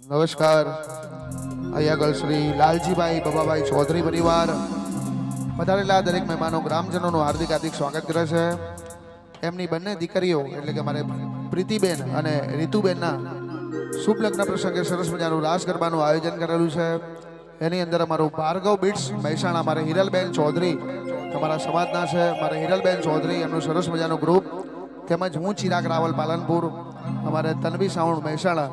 નમસ્કાર. અહીંયા શ્રી લાલજીભાઈ બબાભાઈ ચૌધરી પરિવાર પધારેલા દરેક મહેમાનો ગ્રામજનોનું હાર્દિક હાર્દિક સ્વાગત કરે છે. એમની બંને દીકરીઓ એટલે કે મારે પ્રીતિબેન અને રીતુબેનના શુભ લગ્ન પ્રસંગે સરસ મજાનું રાસ ગરબાનું આયોજન કરેલું છે. એની અંદર અમારું ભાર્ગવ બીટ્સ મહેસાણા મારે હિરલબેન ચૌધરી તમારા સમાજના છે. મારે હિરલબેન ચૌધરી એમનું સરસ મજાનું ગ્રુપ, તેમજ હું ચિરાગ રાવલ પાલનપુર, અમારે તન્વી સાઉન્ડ મહેસાણા,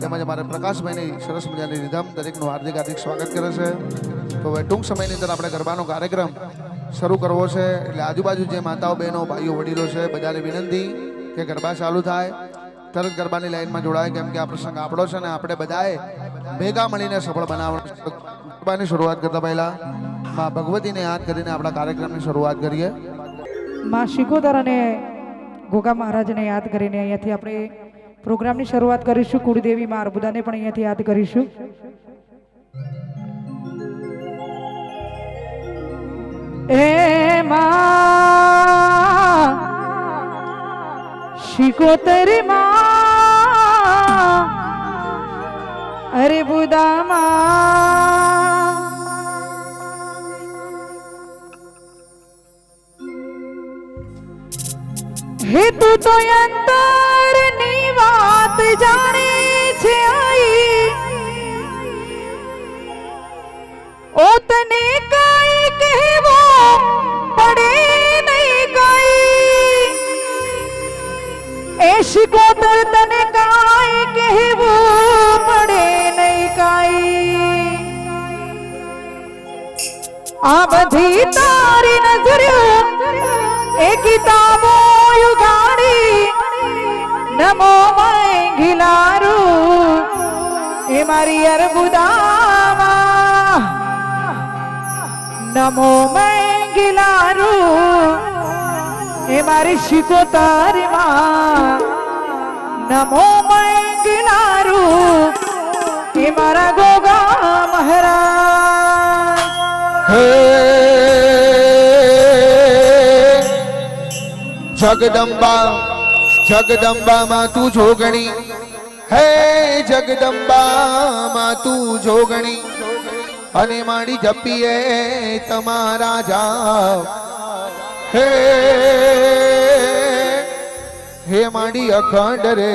તેમજ અમારે પ્રકાશભાઈની સરસ મજાની રીધમ દરેકનું હાર્દિક હાર્દિક સ્વાગત કરે છે. તો હવે ટૂંક સમયની અંદર આપણે ગરબાનો કાર્યક્રમ શરૂ કરવો છે. એટલે આજુબાજુ જે માતાઓ બહેનો ભાઈઓ વડીલો છે બધાને વિનંતી કે ગરબા ચાલુ થાય તરત ગરબાની લાઈનમાં જોડાય, કેમ કે આ પ્રસંગ આપણો છે ને આપણે બધાએ ભેગા મળીને સફળ બનાવવાનો. ગરબાની શરૂઆત કરતા પહેલા માં ભગવતીને યાદ કરીને આપણા કાર્યક્રમની શરૂઆત કરીએ. માં શિકોતર અને ગોગા મહારાજને યાદ કરીને અહીંયાથી આપણે પ્રોગ્રામની શરૂઆત કરીશું. કુળદેવી માં અર્બુદાને પણ અહીંયાથી યાદ કરીશું. એ માં શિકોતર માં અર્બુદા માં હે તું તો અંતરની વાત જાણે છે આઈ, ઓ તને કાઈ કહેવો પડે નહીં કાઈ, એ શિકોતર તને કાઈ કહેવું પડે નહીં કાઈ. આ બધી તારી નજરો એ કિતાબો યુગાડી નમો મંગિલારું એ મારી અર્બુદામાં, નમો મંગિલારું એ મારી શિકોતરમાં, નમો મંગિલારું એ મારા ગોગા મહારાજ. જગદંબા જગદંબા માં તું જોગણી, હે જગદંબા માં તું જોગણી, અને માડી જપીએ તમારા જાવ. હે હે માડી અખંડ રે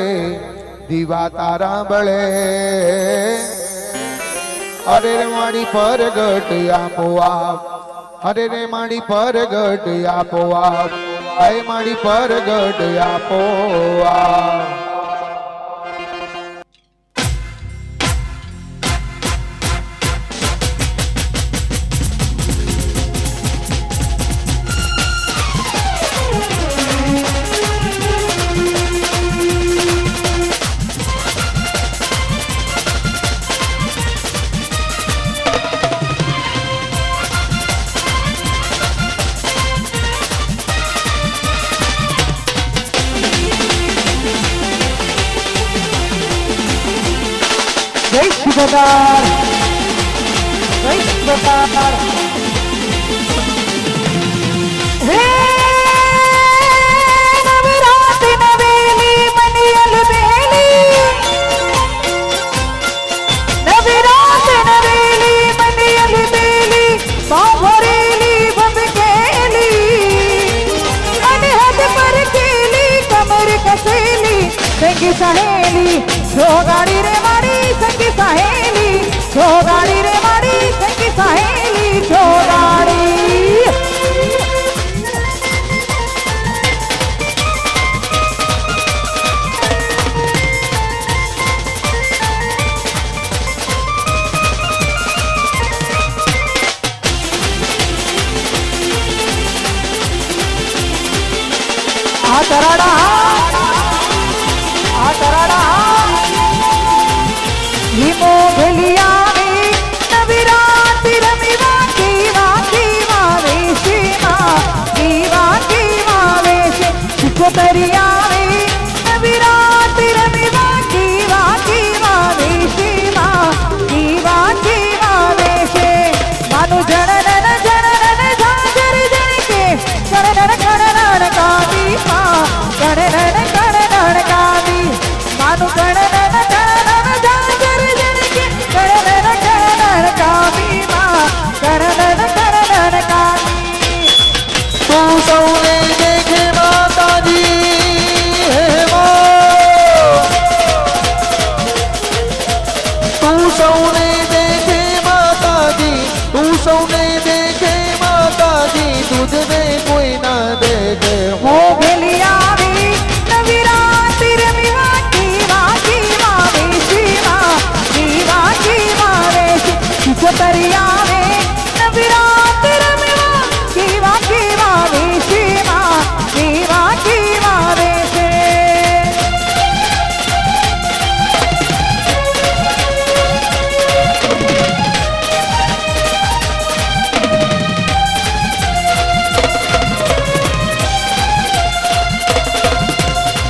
દીવા તારા બળે, અરે રે માડી પરગટ આપો આપ, અરે રે માડી પરગટ આપો આપ, આય માડી પરગટ આપો આપ. જય શિકોતર, જય શિકોતર. હે નવરાત નવેલી મનિયલ બેલી, નવરાત નવેલી મનિયલ બેલી, બાંભરેલી ભબકેલી, અનહદ પર કેલી કમર કસેલી, સંગી સહેલી જોગાડી રે મારી સંગી સહેલી, જોગાડી રે મારી સંગી સહેલી, જોગાડી. આ તરાડા આ તરાડા હિમો ભેલિયાની નવરાત્રિ રમીવા કેવા કેવા વેશમાં, કેવા કેવા વેશે શિકોતરિયાની નવરાત્રિ રમીવા કેવા કેવા વેશમાં, કેવા કેવા વેશે. માનું જનન જનન ઝાંઝર જણકે કણન કણન કાવી માં, કણન કણન કાવી માનું કણન કણન ઝાંઝર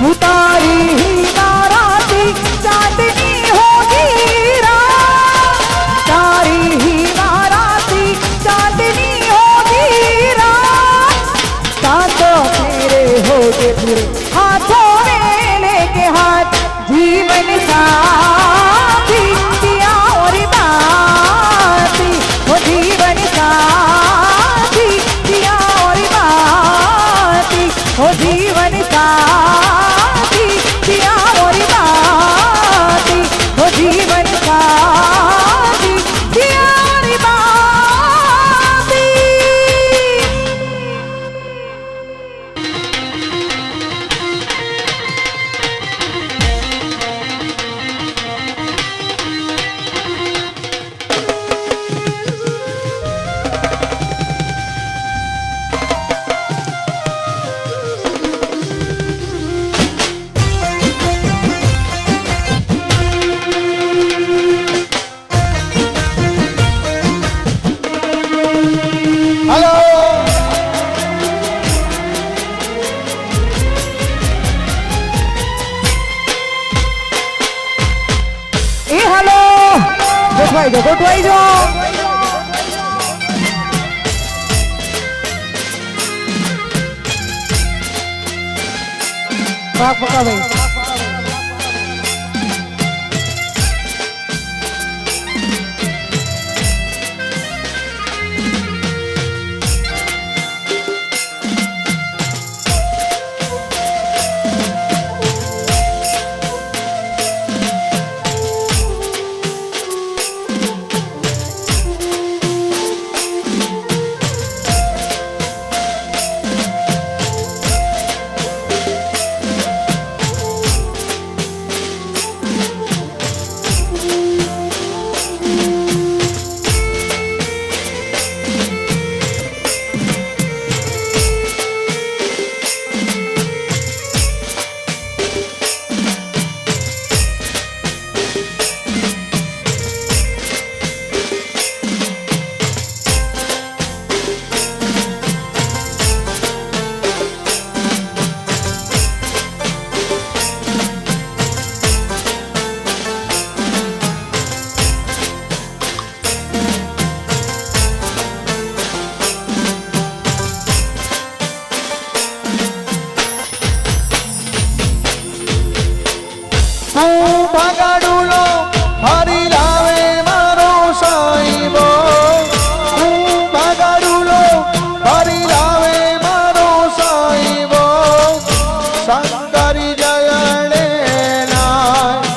उतारी ही नाराती चांदनी होगी रात, तारी ही नाराती चांदनी होगी रात, सांसों मेरे होगे पूरे हाथों में लेके हाथ, जीवन साथी दिया और बाती, वो जीवन साथी दिया और बाती, वो जीवन साथी दिया और बाती, वो जीवन साथी दिया और बाती। हेलो એ હાલો ગોઠવાઈ જો ગોઠવાઈ જો ભાગ પકાવે ભગાડુલો હરી લાવે મારો સાઈબો, ભગાડુલો હરી લાવે મારો સાઈબો, શંકરી જયણે નાય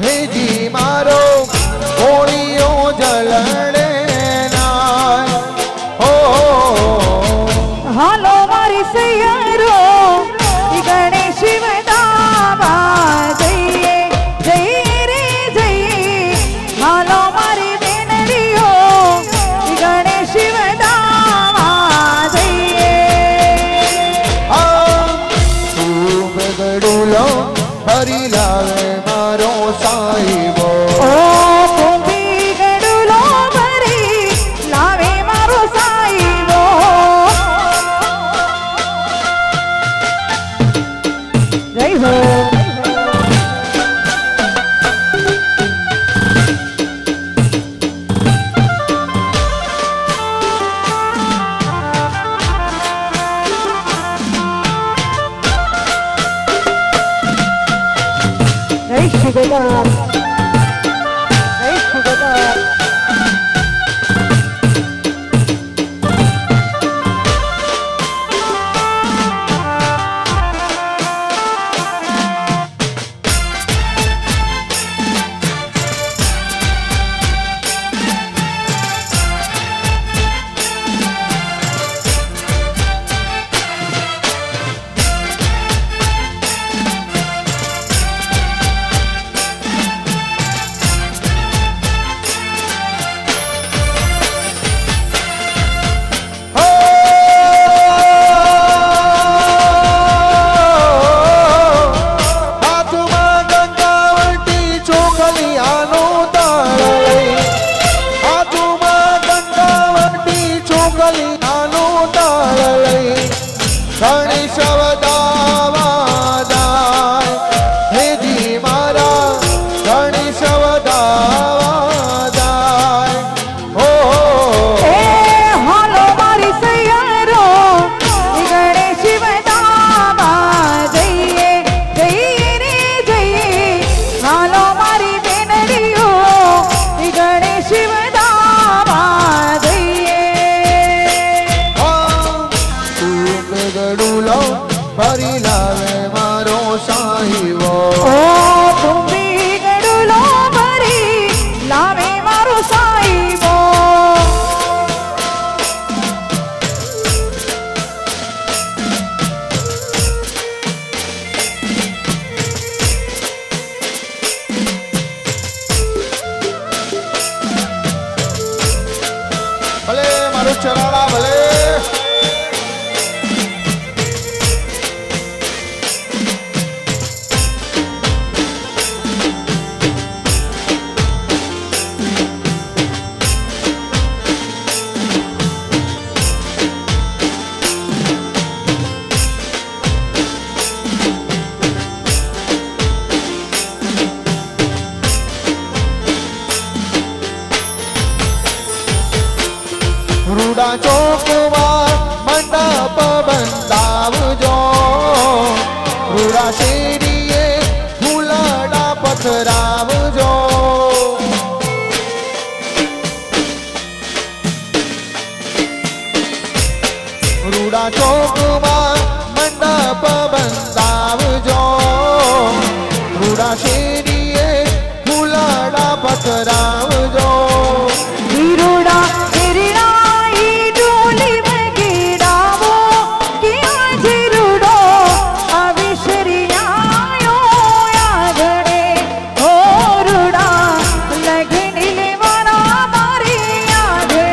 હેજી મારો હોળીઓ જલણે નાય હો હાલો મારી સૈયરો ઈ ગણેશ વધાવા જઈએ જઈએ રે જઈએ, હાલો મારી બેનડીઓ ઈ ગણેશ વધાવા જઈએ. તું ભગાડુલો હરી લાવે મારો સાઈબો, ઓ કુંભી ગડુલો ભરી લાવે મારો સાઈબો. જય હો જય શ્રી ગોપાલ, જય શ્રી ગોપાલ. રૂડા ચોકમાં મંડપ બંધાવજો રૂડા શેરીએ ફૂલડા પથરાવજો રૂડા ચોકમાં મંડપ બંધાવજો રૂડા શેરીએ ફૂલડા પથરાવજો હીરોડા હેરીડા ઈ ડોલી વગેડાવો કે આજે રૂડો અવિસરિયાયો આગળે હો રૂડા લગની લેવાના મારી આગળે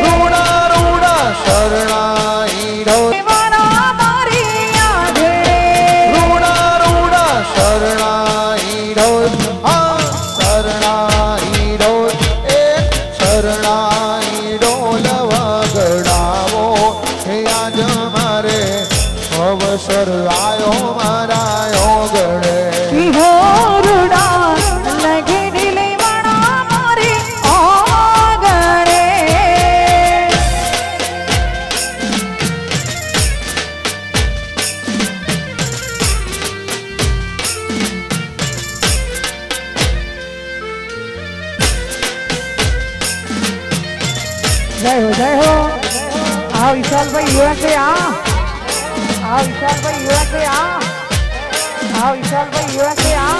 રૂડા રૂડા શરણાઈ ઢો લેવાના મારી આગળે રૂડા રૂડા શરણાઈ ઢો આ શરણાઈ ઢો એ શરણાઈ ઢોલ વગડાવો હે આજ મારે અવસર આયો મારા ઓગળે હો રૂડા લગની લેવાના મારી આગળે જય હો આ વિશાલભાઈ યુવા છે આ વિશાલભાઈ યુવા છે આ વિશાલભાઈ યુવા છે આ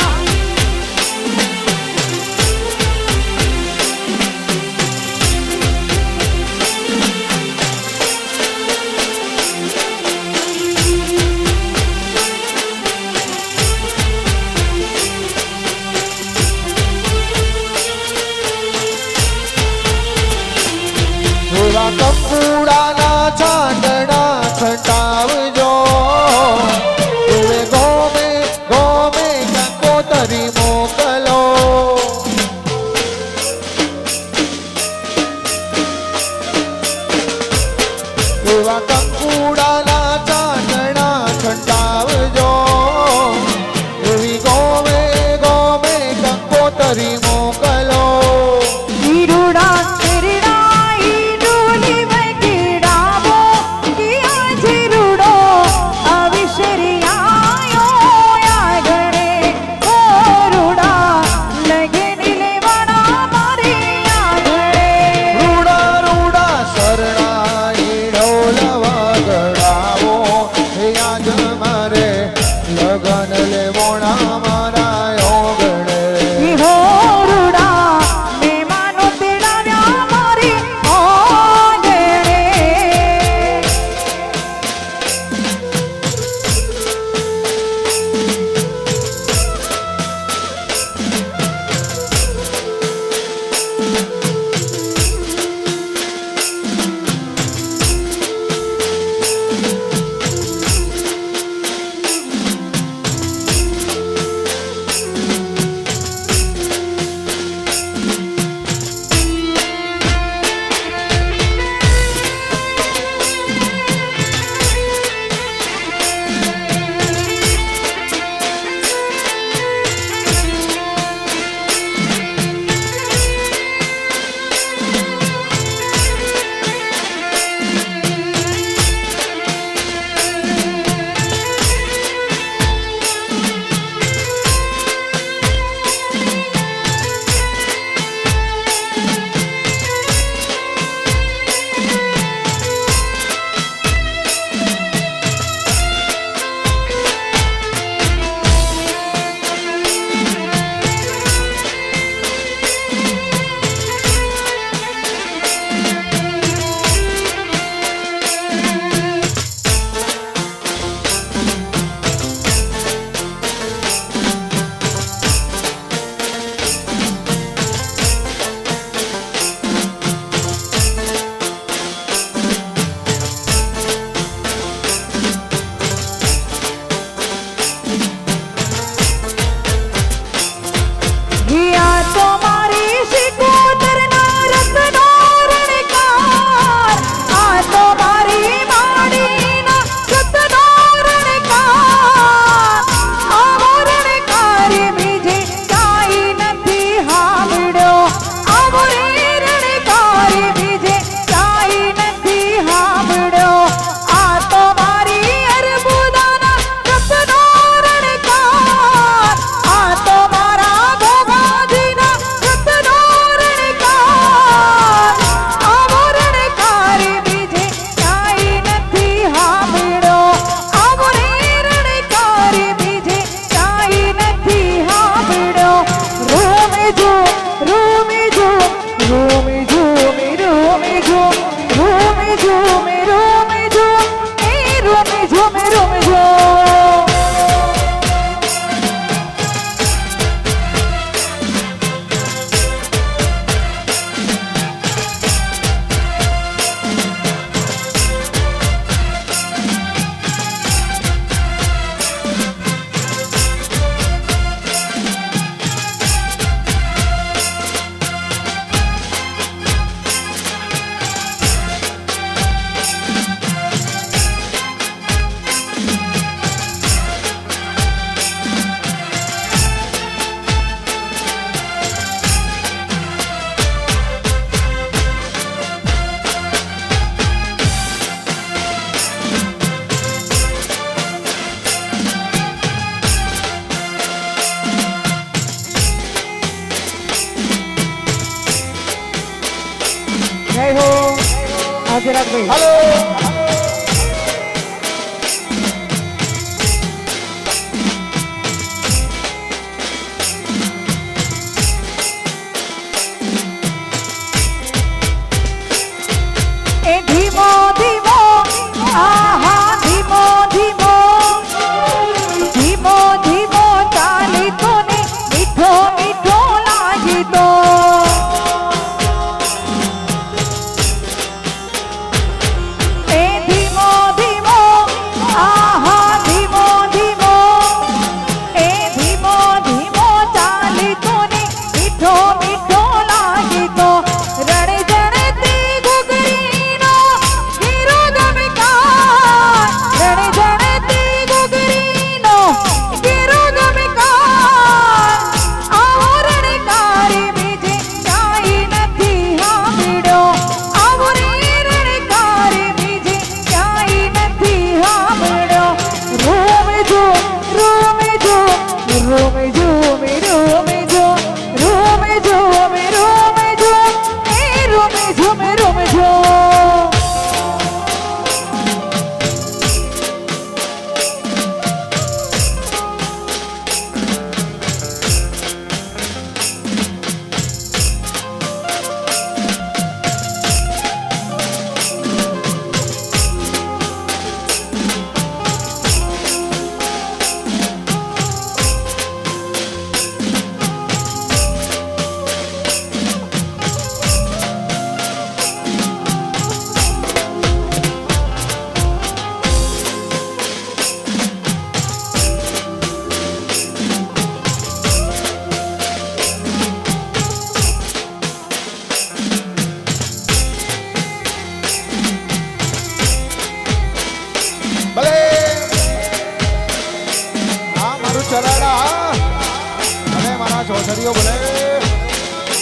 થોડા કંકુડાના ચાંદડા છટાવજો તુવે ગોમે ગોમે કંકુ ચિરાગભાઈ. હાલો એ ધીમો ધીમો આહા ધીમો ધીમો ધીમો ધીમો ચાલી તો ને મીઠો મીઠો લાગી તો એ ધીમો ધીમો આહા ધીમો ધીમો એ ધીમો ધીમો ચાલી તો ને મીઠો મીઠો લાગી તો રણે જણતી ગુગરીનો ગીરો ગમકાર રણે જણતી ગુગરીનો ગીરો ગમકાર આવો રણકારી બીજે ક્યાંય નથી સાંભળ્યો આવો રે રણકારી બીજે ક્યાંય નથી સાંભળ્યો રૂમ જો રૂમ જો રૂમ જો મે રૂમ જો રૂમ જો મે રૂમ જો એ રૂમ જો મે રૂમ જો ભલે હા મારું ચરાડા અને મારા ચોસરીઓ ભલે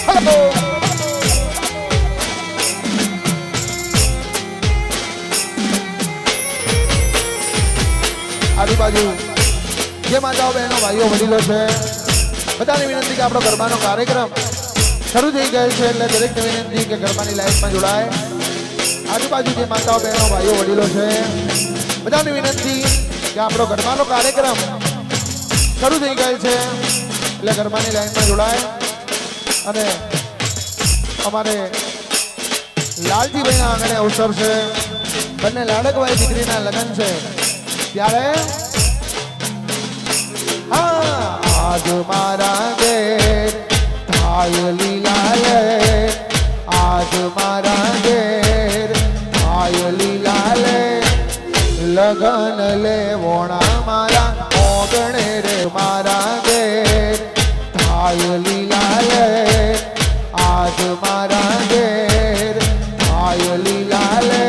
હાલો આજુબાજુ જે માતાઓ બહેનો ભાઈઓ વડીલો છે બધાને વિનંતી કે આપણો ગરબાનો કાર્યક્રમ શરૂ થઈ ગયેલ છે એટલે દરેકને વિનંતી કે ગરબાની લાઈફમાં જોડાય. આજુબાજુ જે માતાઓ બહેનો ભાઈઓ વડીલો છે બધાને વિનંતી કે આપણો ગરબાનો કાર્યક્રમ શરૂ થઈ ગયેલ છે એટલે ગરબાની લાઈનમાં જોડાય. અને અમારે લાલજીભાઈના આંગણે અવસર છે, બંને લાડકભાઈ દીકરીના લગ્ન છે ત્યારે આજ મારા ઘેર થાય લીલા લે આજ મારા ઘેર થાય લીલા લે લગન લે વોણા મારા ઓગણે રે મારા ઘેર થાય લીલા લે આજ મારા ઘેર થાય લીલા લે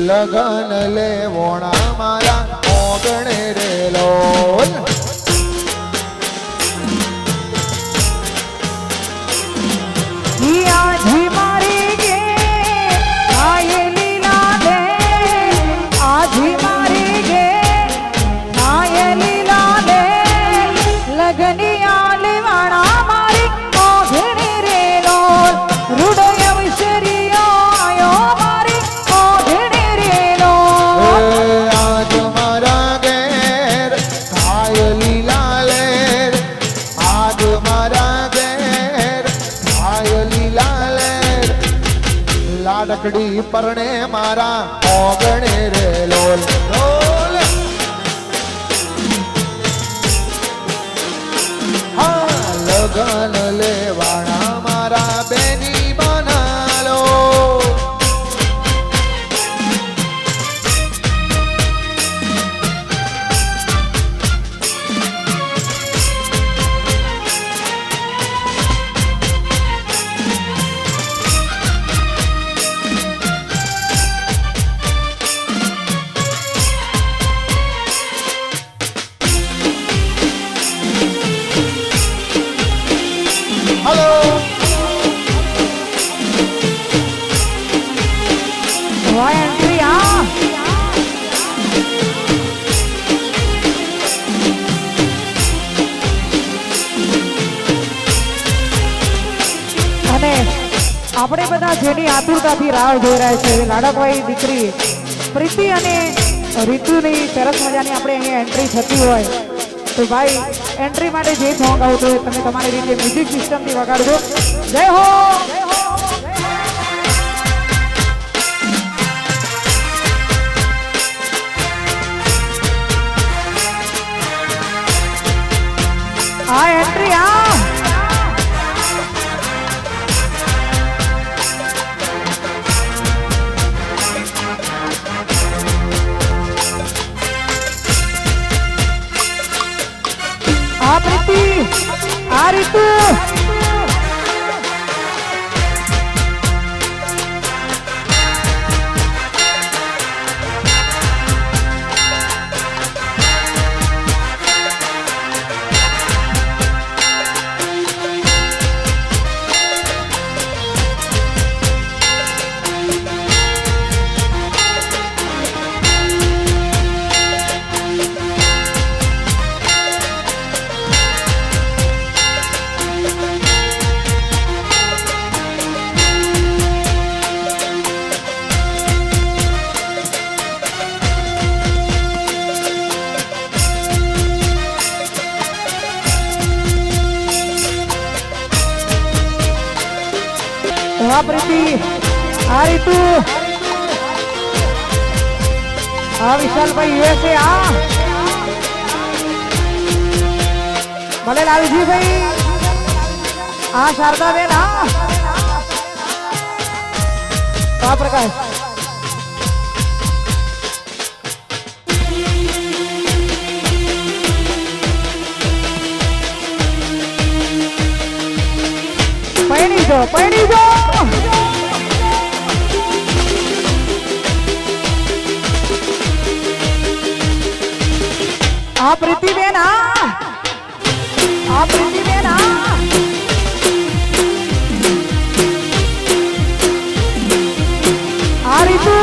લગન લે વોણા મારા ઓગણે રે લોલ. આજી મારી ગે આયે લીલા લે આજી મારી ગે આયે લીલા લે લગની આલવાણા મારી ઓઘણી રે લોલ રૂડય વિસરિયો આયો મારી ઓઘણી રે લોલ. આજ મારા ઘેર થાય લીલા લે આજ મારા ઘેર થાય લીલા લે લાડકડી પરણે મારા ઓગણે રે લોલ લોલ. હા લગન લેવાણા મારા બેની બનાલો આપણે બધા જેની આતુરતાથી રાહ જોઈ રહ્યા છે લાડકભાઈ દીકરી પ્રીતિ અને રીતુની સરસ મજાની આપણે અહીંયા એન્ટ્રી થતી હોય તો ભાઈ એન્ટ્રી માટે જે સોંગ આવતો હોય તમે તમારી રીતે મ્યુઝિક સિસ્ટમથી વગાડજો. જય હો. આ એન્ટ્રી આ પ્રીતિ આ રીતુ આ પ્રીતિ આ રીતુ આ વિશાલભાઈ યુએસએ ભલે લાલજીભાઈ આ શારદાબેન આ પ્રકાશ પૈણી જો આ પ્રીતિબેન આ પ્રીતિબેન આ રીતુ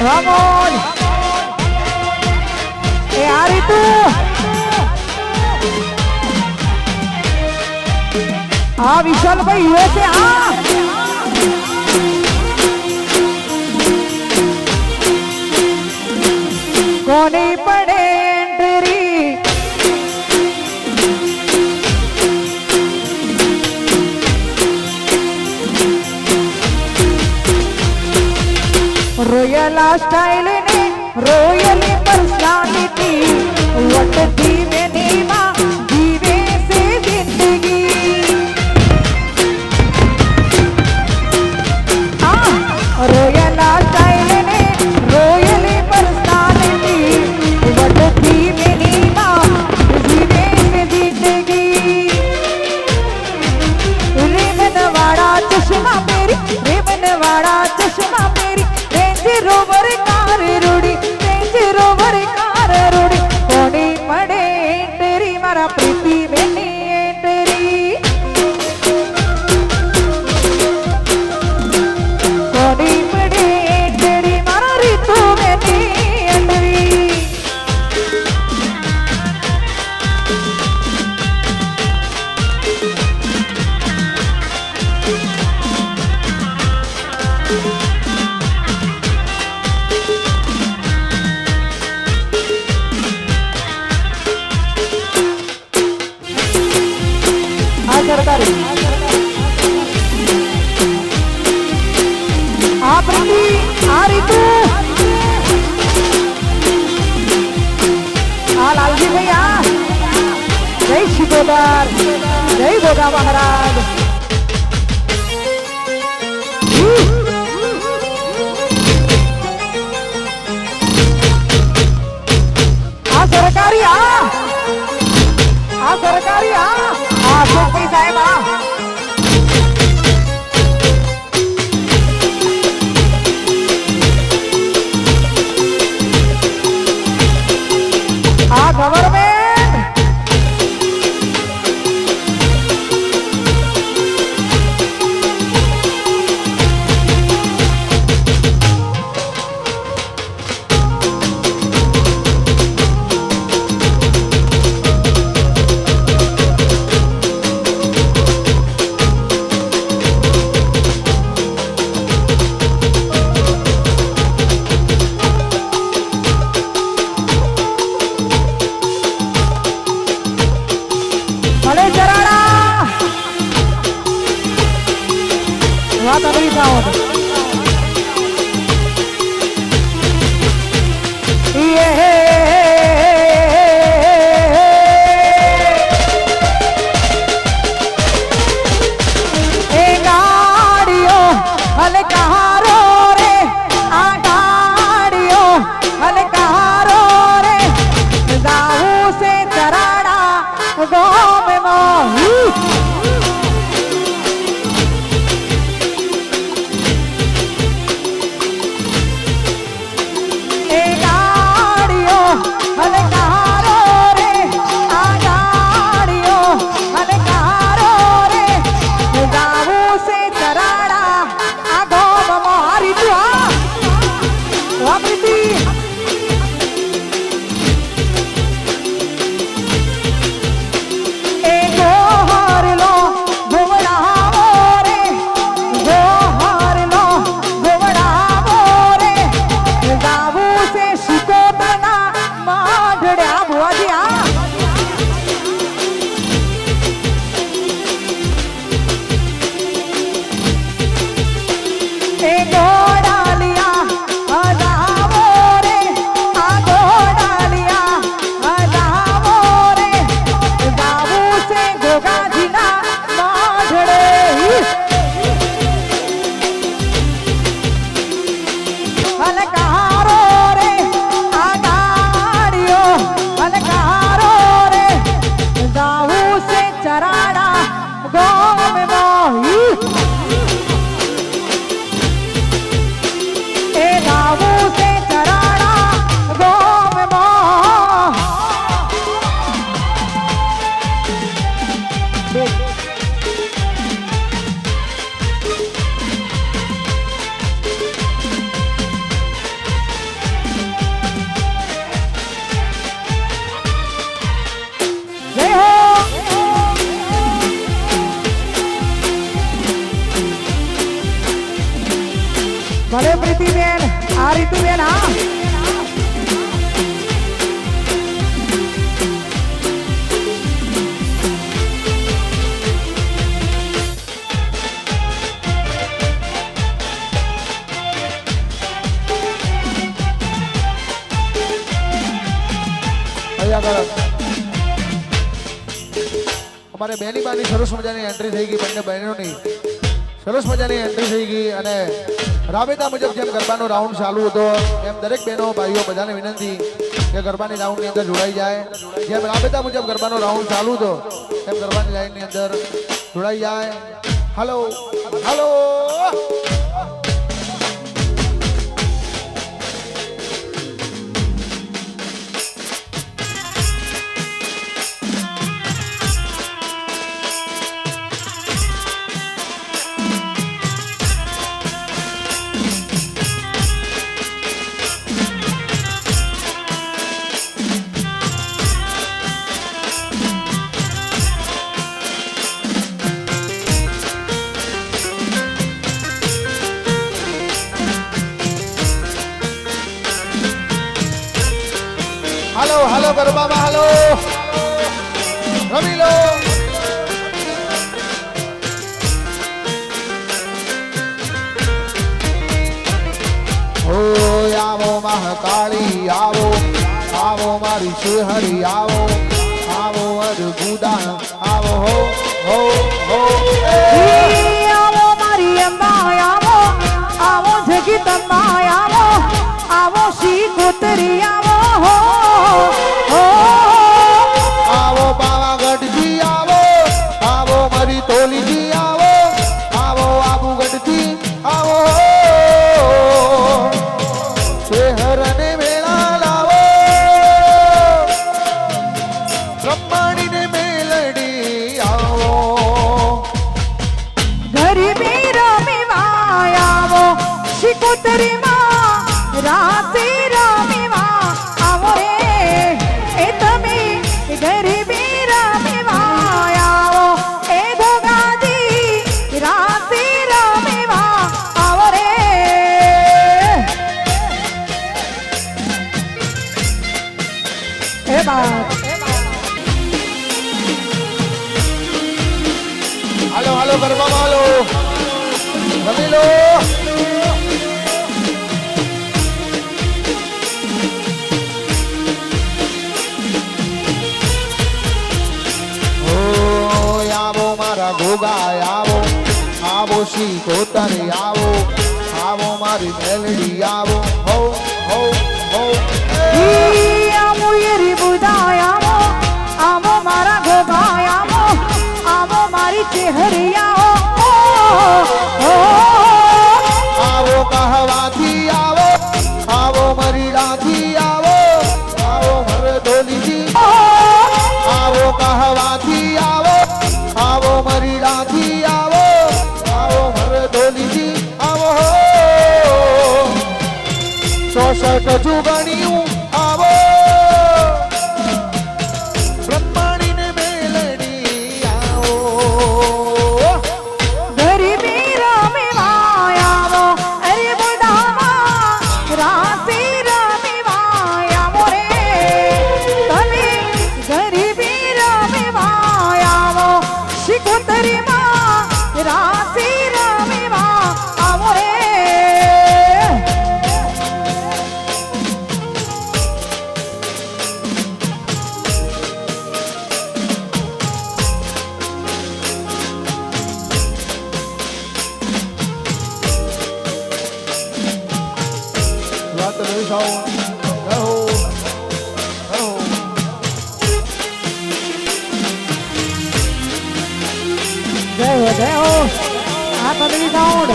Ramon આ રીતુ આ વિશાલભાઈ યુએસએ કોની પડે એન્ટ્રી રોયલ સ્ટાઇલ ને રોયલી પર્સનાલિટી વટતી મેનીમાં જીવે છે જિંદગી રોયલ સ્ટાઇલ ને રોયલી પર્સનાલિટી વટતી મેનીમાં જીવે છે જિંદગી રેવન વાળા ચશ્મા પહેરી રેવન વાળા ચશ્મા પહેરી રોવર કાર રૂડી રેન્જ રોવર કાર રૂડી કોની પડે ગોગા મહારાજ આ સરકારી આ સરકારી આ ચોકડી સાહેબ આ ગવર્મેન્ટ ભલે જરાડા વાત અમરી સાઉન્ડ એ ગાડીઓ ભલે કહારો રે આ ગાડીઓ ભલે કહારો રે જાવું સે જરાડા ગોમ ભલે પ્રીતિબેન આ રીતુબેન હા અમારે બેની બાની સરસ મજાની એન્ટ્રી થઈ ગઈ બંને બહેનોની સરસ મજાની એન્ટ્રી થઈ ગઈ અને રાબેતા મુજબ જેમ ગરબાનો રાઉન્ડ ચાલુ હતો એમ દરેક બહેનો ભાઈઓ બધાને વિનંતી કે ગરબાની રાઉન્ડની અંદર જોડાઈ જાય જેમ રાબેતા મુજબ ગરબાનો રાઉન્ડ ચાલુ હતો એમ ગરબાની લાઈનની અંદર જોડાઈ જાય હાલો હાલો હાલો હાલો ગરબામાં હાલો રમી લો ઓ આવો મહાકાળી આવો આવો મારી શિહરી આવો આવો અદભુતા આવો હો હો હો ઈ આવો મારી અંબા આવો આવો જગદંબા આવો આવો શ્રી કોતરી આવો હો હો આવો પાવાગઢથી આવો આવો મારી તોલીજી આવો આવો આબુગઢથી આવો શહેરને મેળા લાવો બ્રહ્માણીને મેલડી આવો ગરબી રમીવા આવો શ્રી કોતરી માં રાતે રમીવા આવો રે એ તમે ગરબી રમીવા આવો એ ભોગાજી રાતે રમીવા આવો રે એ બાપ હાલો હાલો ગરબામાં હાલો રમી લો ઓ આવો મારા ગોગા આવો આવો શ્રી કોતરે આવો આવો મારી મેલડી આવો હો હો હો ઈ આવો યરી બુદાય આવો આવો મારા ગોગાય આવો આવો મારી ચેહરી આવો ઓ આવો કહવાથી આવો આવો મરીડાથી આવો આવો મરદોલીજી આવો કહવાથી આવો આવો મરીડાથી આવો આવો મરદોલીજી આવો 64 જુગણિયું આવો બ્રહ્માણીને મેલડી આવો ગરબી રમીવા આવો અરે બુદામાં રાતે રમીવા આવો રે તમે ગરબી રમીવા આવો શિકોતરીમાં રાતે રમીવા આવો રે વાત નહીં સાવ રહો રહો જય હો આ પગડી સાઉન્ડ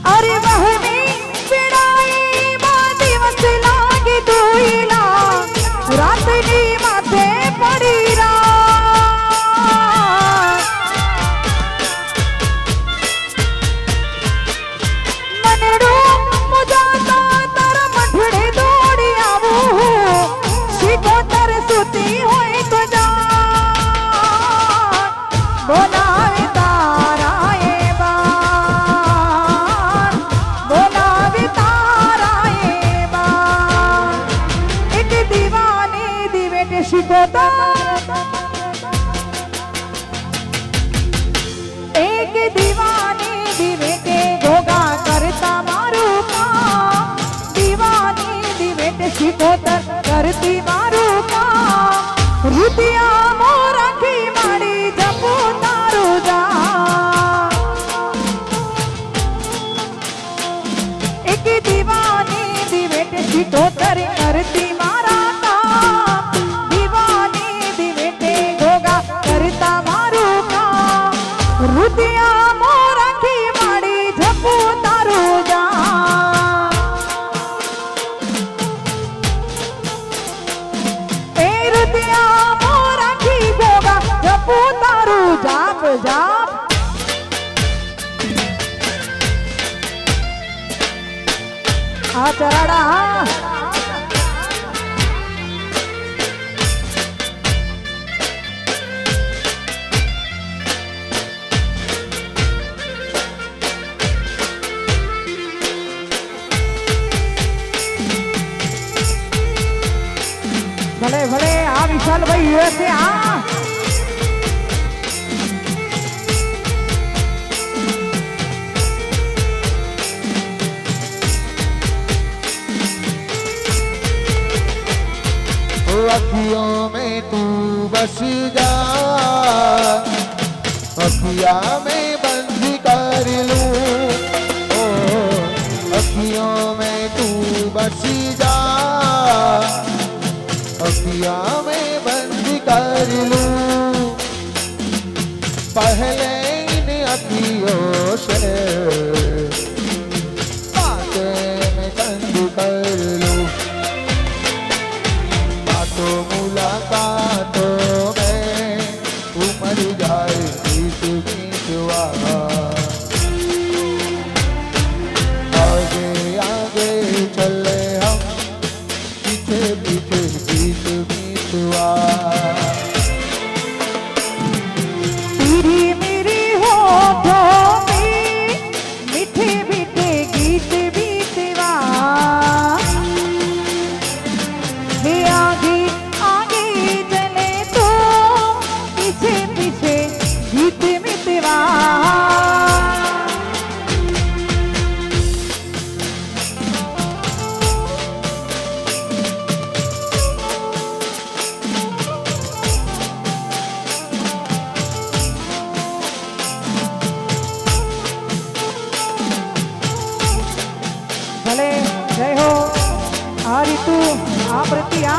અરે બહની પીડાઈ માં દિવસ લાગે દોઈલા રાતની માથે પડી મનડો મુજાતા તારા મઠડે દોડી આવું શિકોતર સુતી હોય તો જા બોલાવે તારા એ બાર બોલાવે તારા એ બાર એક દીવાની દિવેટ શિકોતર એક દીવાની દિવેટે ઘોઘા કરતા મારું કામ દીવાની દિવેટ શિકોતર કરતી મારું કામ રૂપિયા મો રાખી માડી જપો તારું જા એક દીવાની દિવેટ શિકોતર કરતી મારા કામ દીવાની દિવેટે ઘોઘા કરતા મારું કામ રૂપિયા મો રાખી માડી જપો તારું જા એ રૂપિયા મો રાખી ઘોઘા જપો તારું જાપ જાપ આ ચરાડા હા ભલે ભલે વિશાલભાઈ યુએસએ આ अखियों में तू बस जा, अखिया में बंद कर लूं, ओ अखियों में तू बस जा, अखिया में बंद कर लूं, पहले इन अखियों से बातें मैं बंद कर लूं, तो मुलाकातों में उमर जाए बीत बीतवा, आगे आगे चले हम पीछे पीछे बीत बीतवा। तेरी मेरी होठों में मीठे मीठे गीत बीतवा, हे आगे आगे चले तो पीछे पीछे गीत बीतवा। ભલે જય હો આ રીતુ આ પ્રતિ આ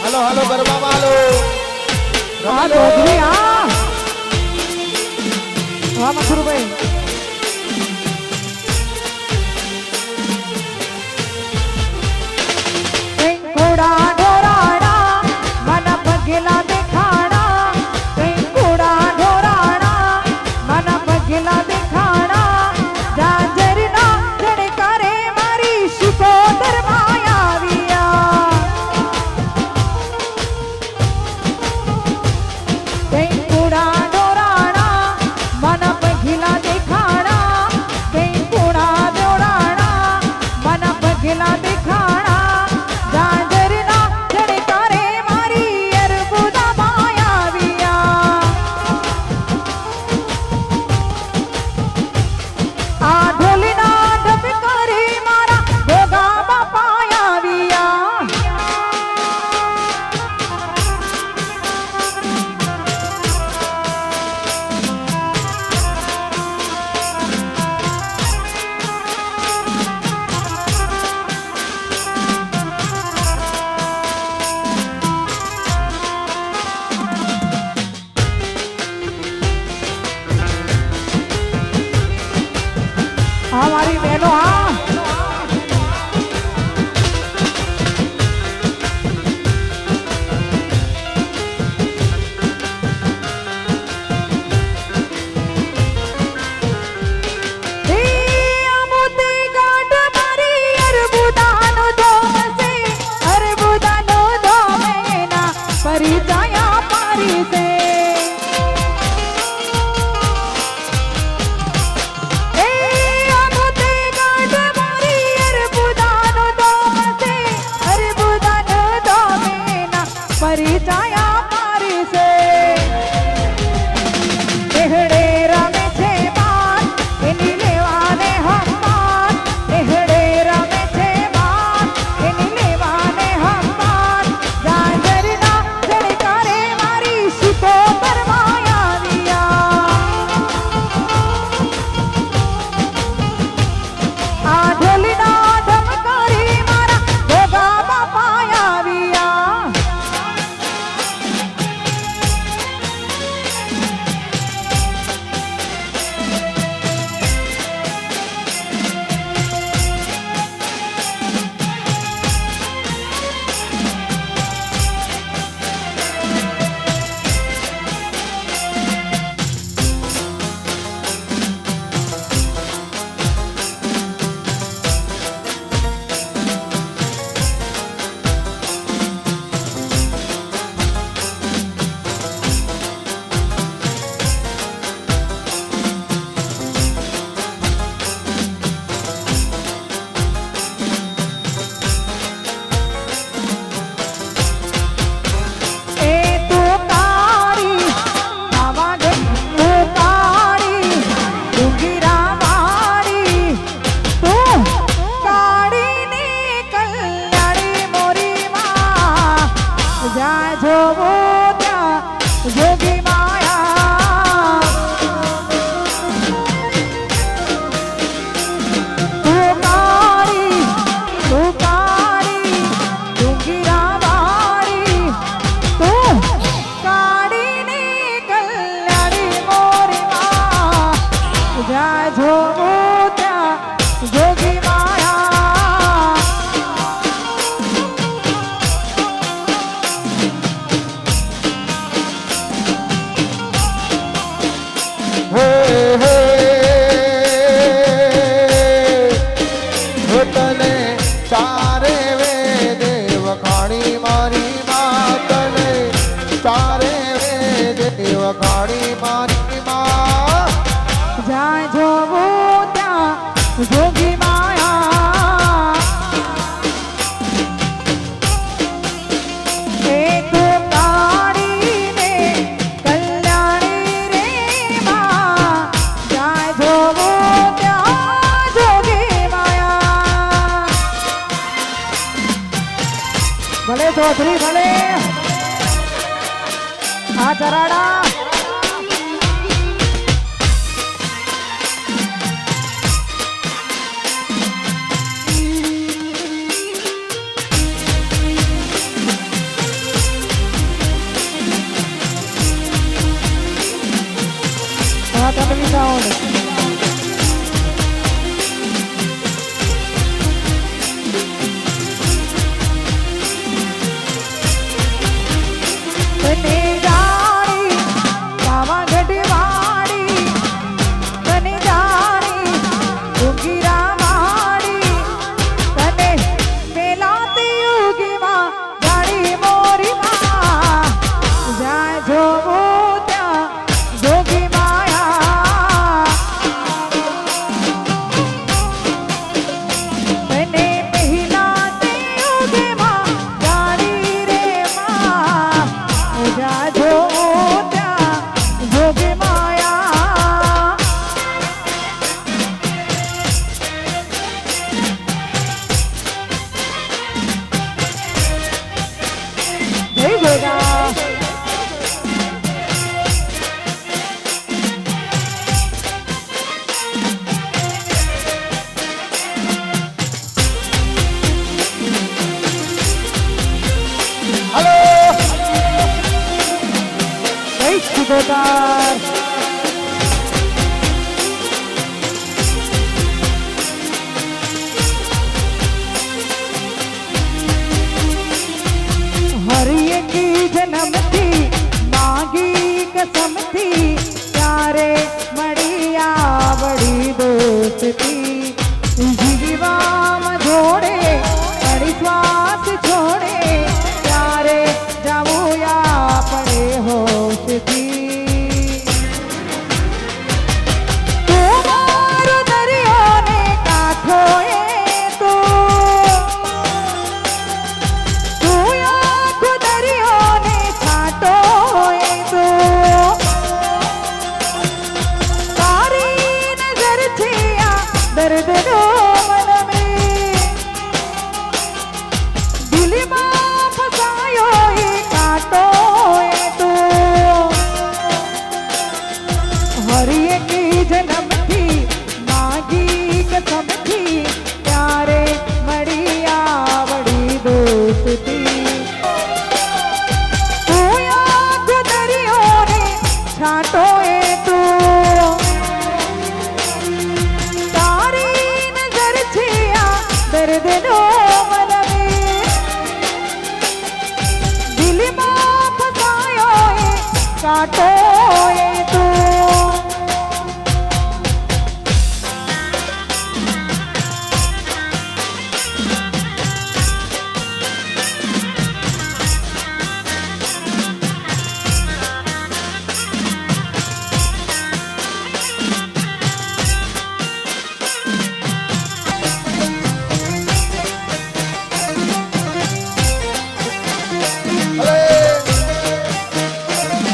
હાલો હાલો ગરબામાં હાલો આ દોધરી આ વાહ મથુરભાઈ ઘોડા ઢોરાણા મન પગેલા દેખાણા ઘોડા ઢોરાણા મન પગેલા દેખાણા જાજરના જણકારે મારી શિકોદર માં આવ્યા ઘોડા ઢોરાણા મન પગેલા દેખાણા ઘોડા ઢોરાણા મન પગેલા દેખાણા જાજરના જણકારે મારી અર્બુદા માં આવ્યા આ ઢોલના ઢબકારે મારા ભોગા બાપા આવ્યા चौधरी भले हाँ चराड़ा हाँ तभी साउंड तने जानी बाबा गढ़वाड़ी तने जानी उगिरा माड़ी तने मेलाती उगी माँ जानी मोरी माँ जाए जो मोत्या जोगी माया तने मेलाती उगी माँ जानी रे माँ जा जो त्या जोगी माया जय जोगा हेलो जय शिकोदार हरिये की जन्म थी मांगी कसम थी प्यारे मड़िया बड़ी दोस्ती जीवा जोड़े बड़ी श्वास छोड़े प्यारे जाऊ या पड़े होश थी तुम्हारो दरिया ने काठो तो तू आँख दरिया ने छाटो तो तारी नजर छिया दर्द नो मन में दिल में फसायो ही काटो तो हरिये की जन्म थी मांगी कसम थी प्यारे मड़िया बड़ी दोस्ती तू आँख दरियो ने छाटो तू तारी नजर छिया दर्द नो मन में दिल में फसायो काटो तू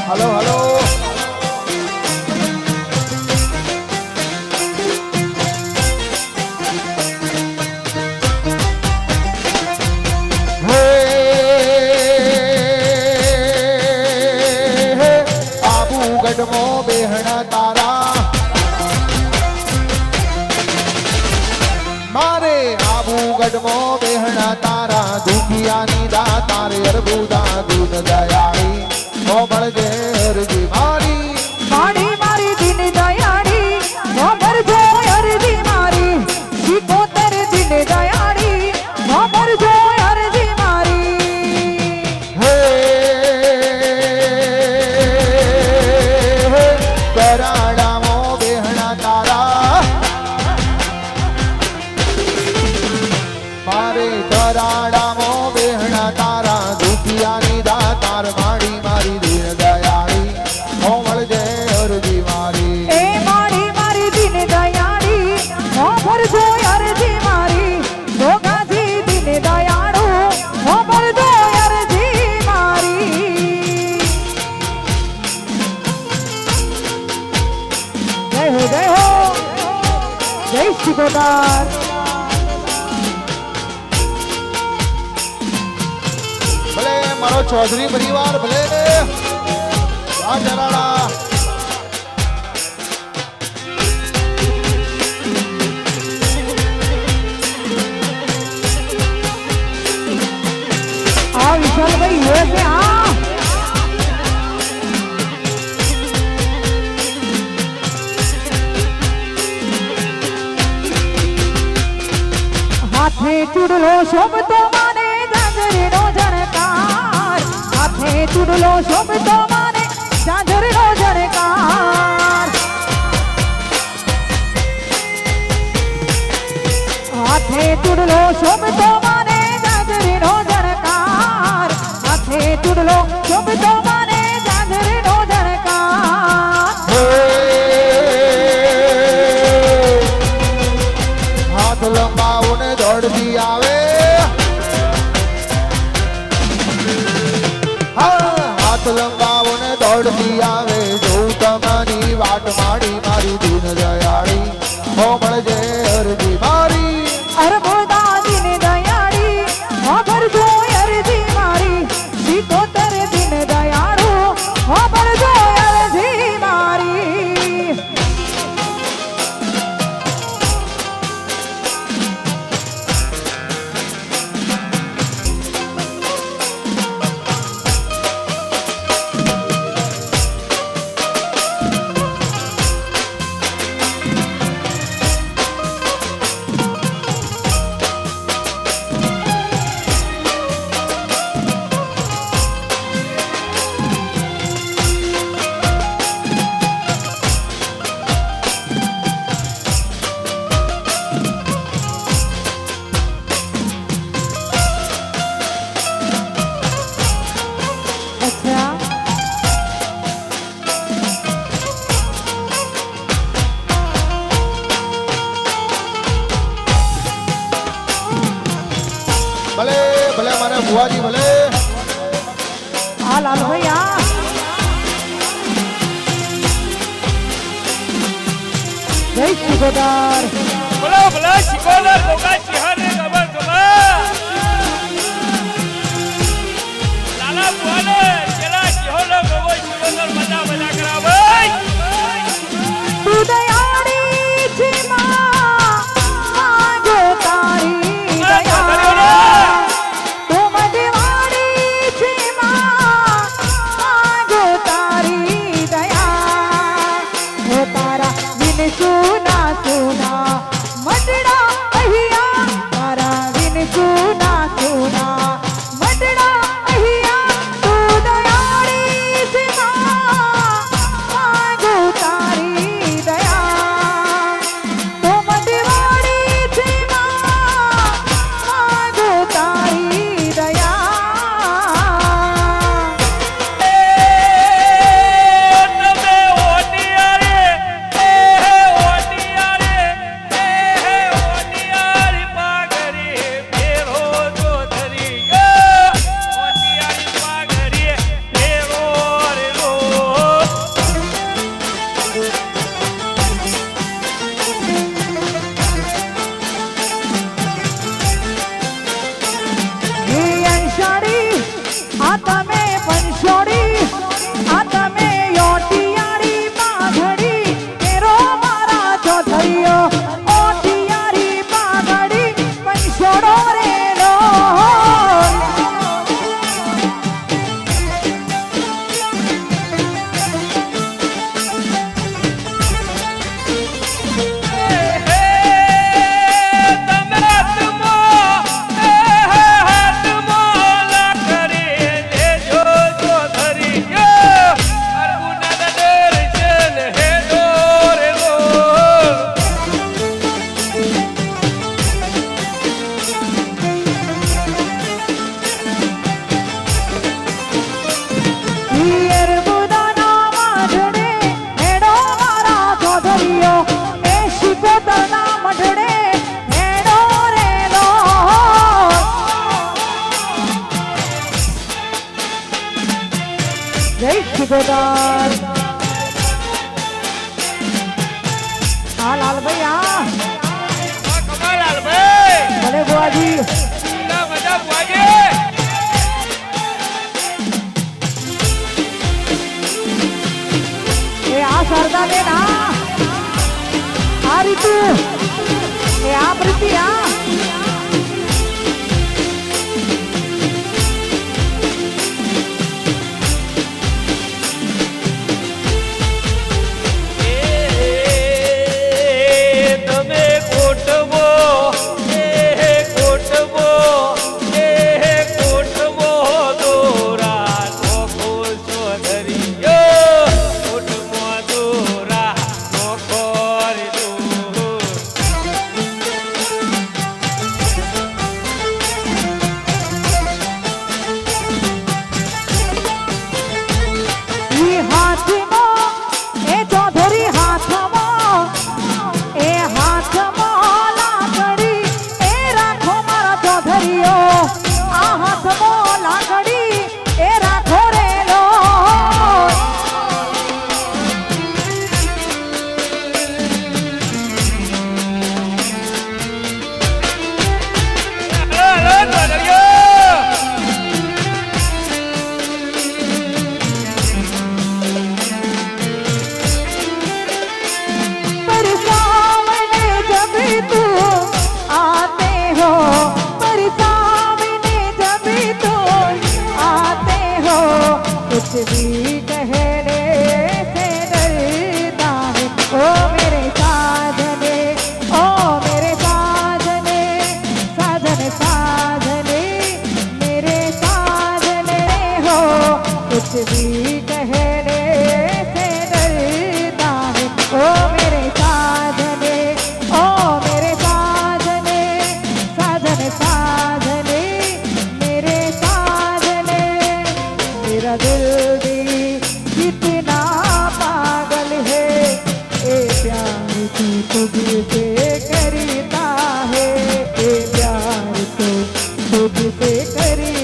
हेलो हेलो हे, हे, आबूगढ़ मो बेहना तारा मारे आबूगढ़ मो बेहना तारा दुखिया नीदा तारे अरबूदा दूध दयाड़ी ओ बड़जे हरजी मारी माड़ी मारी दिन दयाड़ी मोबर जो अर्जी मारी शिकोतर दिन दयाड़ी मोबर जो अर्जी मारी हे, हे, कराड़ा मो बेहना तारा मारे कराड़ा मो बेहना तारा दुखिया नीदा तार माड़ी मारी दीन दयाड़ी ओ बड़जे हरजी मारी ए माड़ी मारी दिन दयाड़ी मोबर जो अर्जी मारी जोगाजी दिन दयाड़ू मोबर जो अर्जी मारी जय हो जय शिकोदार મારો ચૌધરી પરિવાર ભલે આ જરાડા આ વિશાલભાઈ યુએસએ આ હાથે ચૂડલો શોભતો માને ઝાંઝરીનો જણકાર હાથે ચૂડલો શોભતો માને ઝાંઝરીનો જણકાર હાથે ચૂડલો શોભતો માને ઝાંઝરીનો જણકાર હાથે ચૂડલો શોભતો માને ઝાંઝરીનો જણકાર હાથ લંબાવો ને દોડતી આવે હાથ લંબાવો ને દોડતી આવે જોઉં તમારી વાટ માડી મારી દીન દયાળી હો મળજે અરજી મારી અરબોદાદીને દયાળી ખબર જો અરજી મારી સીતોતર દિન દયાળુ ખબર જો અરજી મારી અચ્છા ભલે ભલે મને બુઆજી ભલે આ લાલભાઈ આ જય સુગોદાર બોલો બોલો શિકોદર ગોગા ચિહાને ખબર લાલા બોલે ચલા ચિહોલો ગોગો શિકોદર મજા મજા કરા ભાઈ તું દયાળી છે માં જો તારી દયા તું મજવાડી છે માં જો તારી દયા હો તારા વિન સુના સુના મટડા અહીંયા તારા વિન સુના સુના મટડા અહીંયા તું દયાળી છે માં જો તારી દયા તું મટવાડી છે માં જો તારી દયા તમે ઓટિયારે ઓટિયારે પાગરી ફેરો જો ધરી ઓટિયારી પાગરી ફેરો રે રો હે અંશાડી આ તમે પંચોડી આ તમે યોટિયારી પાઘડી તેરો મારા ચોથૈયો ઓટિયારી પાઘડી પંચોડો રેલો તમે આત્મો આત્મો લા કરી લેજો જો ધરી અર્ગુના ડર છે હે દોરે લો હિયર બુદાના માઢડે હેડો મારા ચોથૈયો એ શિકોતરના મઢડે હેડો રેલો જય શિકોતર આ લાલભાઈ આ કમાલાલ ભાઈ ભલે બુઆજી ના મજા બુઆજી भी कहने से डरता है ओ मेरे साजने ओ मेरे साजने साजन साजने मेरे साजने हो कुछ भी कहने से डरता है ओ मेरे साजने ओ मेरे साजने साजन साजने मेरे साजने मेरा दिल भी कितना पागल है ए प्यार तू तुझसे करता है ए प्यार तो तुझसे करता